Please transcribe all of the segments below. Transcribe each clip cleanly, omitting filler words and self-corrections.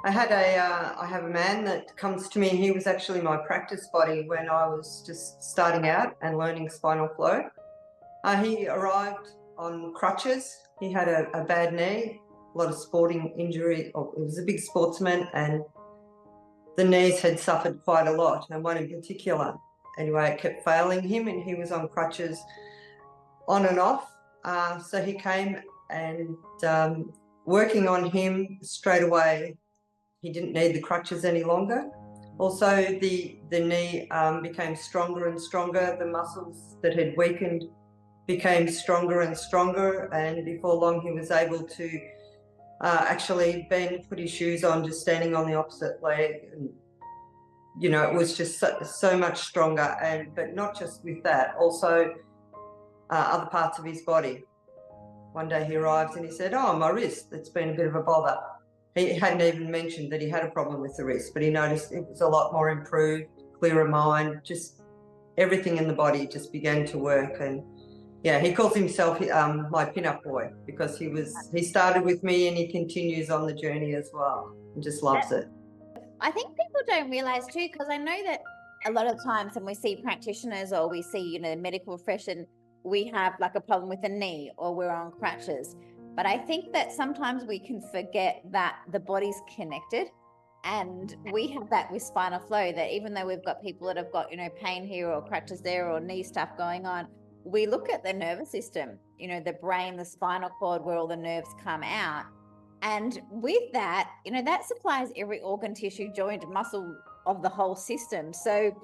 I have a man that comes to me. He was actually my practice buddy when I was just starting out and learning spinal flow. He arrived on crutches. He had a bad knee, a lot of sporting injury. Oh, he was a big sportsman, and the knees had suffered quite a lot, and one in particular. Anyway, it kept failing him, and he was on crutches on and off. So he came and working on him straight away. He didn't need the crutches any longer. Also, the knee became stronger and stronger. The muscles that had weakened became stronger and stronger, and before long he was able to actually bend, put his shoes on, just standing on the opposite leg. And, you know, it was just so much stronger. But not just with that, also other parts of his body. One day he arrives and he said, "Oh, my wrist, it's been a bit of a bother." He hadn't even mentioned that he had a problem with the wrist, but he noticed it was a lot more improved, clearer mind, just everything in the body just began to work. And yeah, he calls himself my pin-up boy because he started with me and he continues on the journey as well and just loves it. I think people don't realize too, because I know that a lot of times when we see practitioners or we see, the medical profession, we have like a problem with the knee or we're on crutches. But I think that sometimes we can forget that the body's connected. And we have that with spinal flow, that even though we've got people that have got, pain here or crutches there or knee stuff going on, we look at the nervous system, the brain, the spinal cord, where all the nerves come out. And with that, that supplies every organ, tissue, joint, muscle of the whole system. So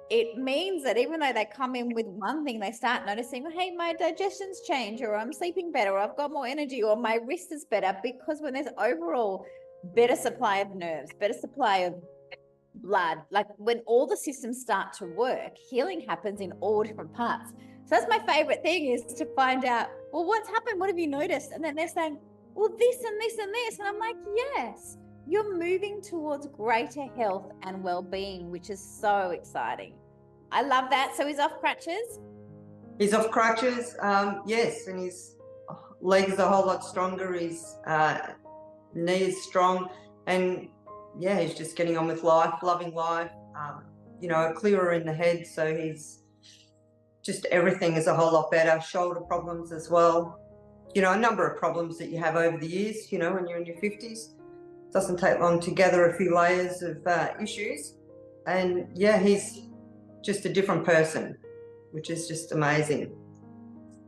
it means that even though they come in with one thing, they start noticing, hey, my digestion's changed, or I'm sleeping better, or I've got more energy, or my wrist is better, because when there's overall better supply of nerves, better supply of blood, like when all the systems start to work, healing happens in all different parts. So that's my favorite thing, is to find out, well, what's happened? What have you noticed? And then they're saying, well, this and this and this. And I'm like, yes, you're moving towards greater health and well-being, which is so exciting. I love that. So he's off crutches? He's off crutches, yes, and his legs are a whole lot stronger. His knee is strong, and yeah, he's just getting on with life, loving life, clearer in the head. So he's just, everything is a whole lot better. Shoulder problems as well. A number of problems that you have over the years, when you're in your 50s. It doesn't take long to gather a few layers of issues. And yeah, he's just a different person, which is just amazing.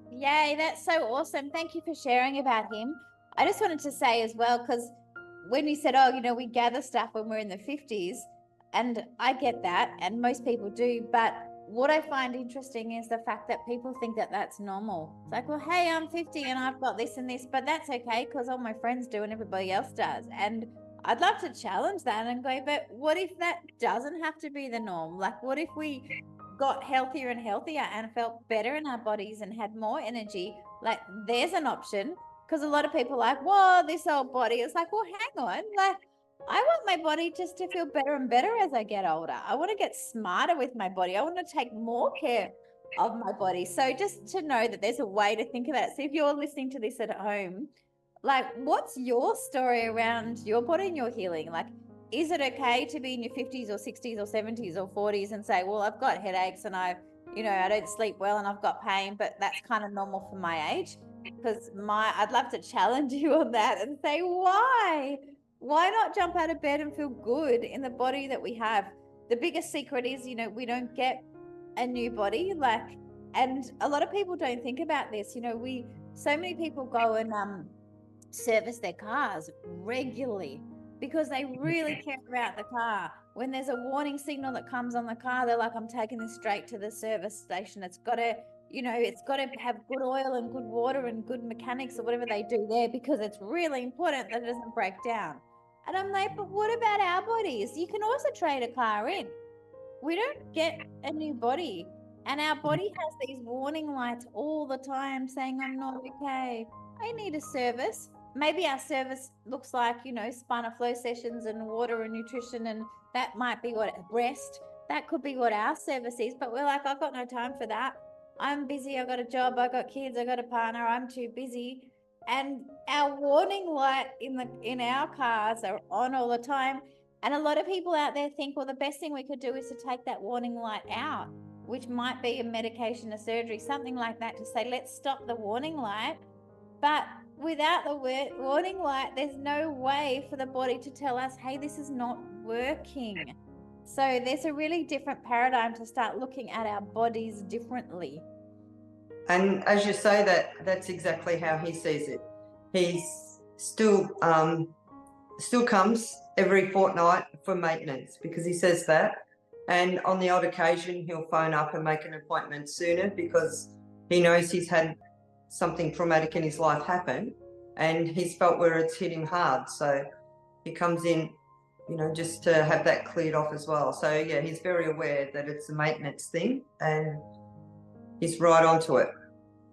Yay, that's so awesome. Thank you for sharing about him. I just wanted to say as well, because when you said, we gather stuff when we're in the 50s, and I get that, and most people do, but what I find interesting is the fact that people think that that's normal. It's like, well, hey, I'm 50 and I've got this and this, but that's okay because all my friends do and everybody else does. And I'd love to challenge that and go, but what if that doesn't have to be the norm? Like, what if we got healthier and healthier and felt better in our bodies and had more energy? Like, there's an option, because a lot of people are like, whoa, this old body. It's like, well, hang on, like, I want my body just to feel better and better as I get older. I want to get smarter with my body. I want to take more care of my body. So just to know that there's a way to think about it. So if you're listening to this at home, like, what's your story around your body and your healing? Like, is it okay to be in your 50s or 60s or 70s or 40s and say, well, I've got headaches and I don't sleep well and I've got pain, but that's kind of normal for my age? Because I'd love to challenge you on that and say, why? Why not jump out of bed and feel good in the body that we have? The biggest secret is, we don't get a new body, and a lot of people don't think about this. So many people go and service their cars regularly because they really care about the car. When there's a warning signal that comes on the car, they're like, I'm taking this straight to the service station. It's got to, it's got to have good oil and good water and good mechanics or whatever they do there, because it's really important that it doesn't break down. And I'm like, but what about our bodies? You can also trade a car in. We don't get a new body. And our body has these warning lights all the time saying, I'm not okay. I need a service. Maybe our service looks like, spinal flow sessions and water and nutrition, and that might be what rest. That could be what our service is. But we're like, I've got no time for that. I'm busy. I've got a job. I've got kids. I've got a partner. I'm too busy. and our warning light in our cars are on all the time. And a lot of people out there think, well, the best thing we could do is to take that warning light out, which might be a medication, a surgery, something like that, to say, let's stop the warning light. But without the warning light, there's no way for the body to tell us, hey, this is not working. So there's a really different paradigm to start looking at our bodies differently. And as you say, that's exactly how he sees it. He's still comes every fortnight for maintenance, because he says that. And on the odd occasion, he'll phone up and make an appointment sooner, because he knows he's had something traumatic in his life happen, and he's felt where it's hit him hard. So he comes in, just to have that cleared off as well. So yeah, he's very aware that it's a maintenance thing, and he's right onto it.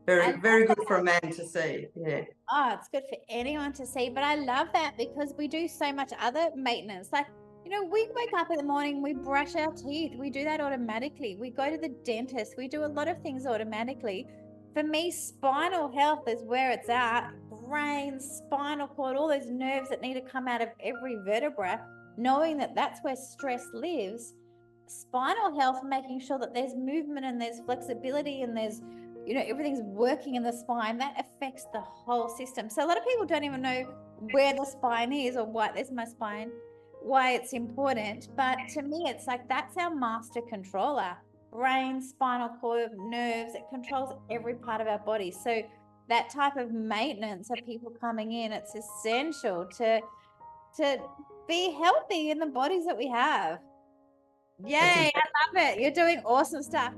Very, very good for a man to see. Yeah. Oh, it's good for anyone to see. But I love that, because we do so much other maintenance. Like, we wake up in the morning, we brush our teeth. We do that automatically. We go to the dentist. We do a lot of things automatically. For me, spinal health is where it's at. Brain, spinal cord, all those nerves that need to come out of every vertebra, knowing that that's where stress lives. Spinal health, making sure that there's movement and there's flexibility and there's everything's working in the spine, that affects the whole system. So a lot of people don't even know where the spine is, or what there's my spine, why it's important. But to me, it's like, that's our master controller. Brain, spinal cord, nerves, it controls every part of our body. So that type of maintenance of people coming in, it's essential to be healthy in the bodies that we have. Yay, I love it. You're doing awesome stuff.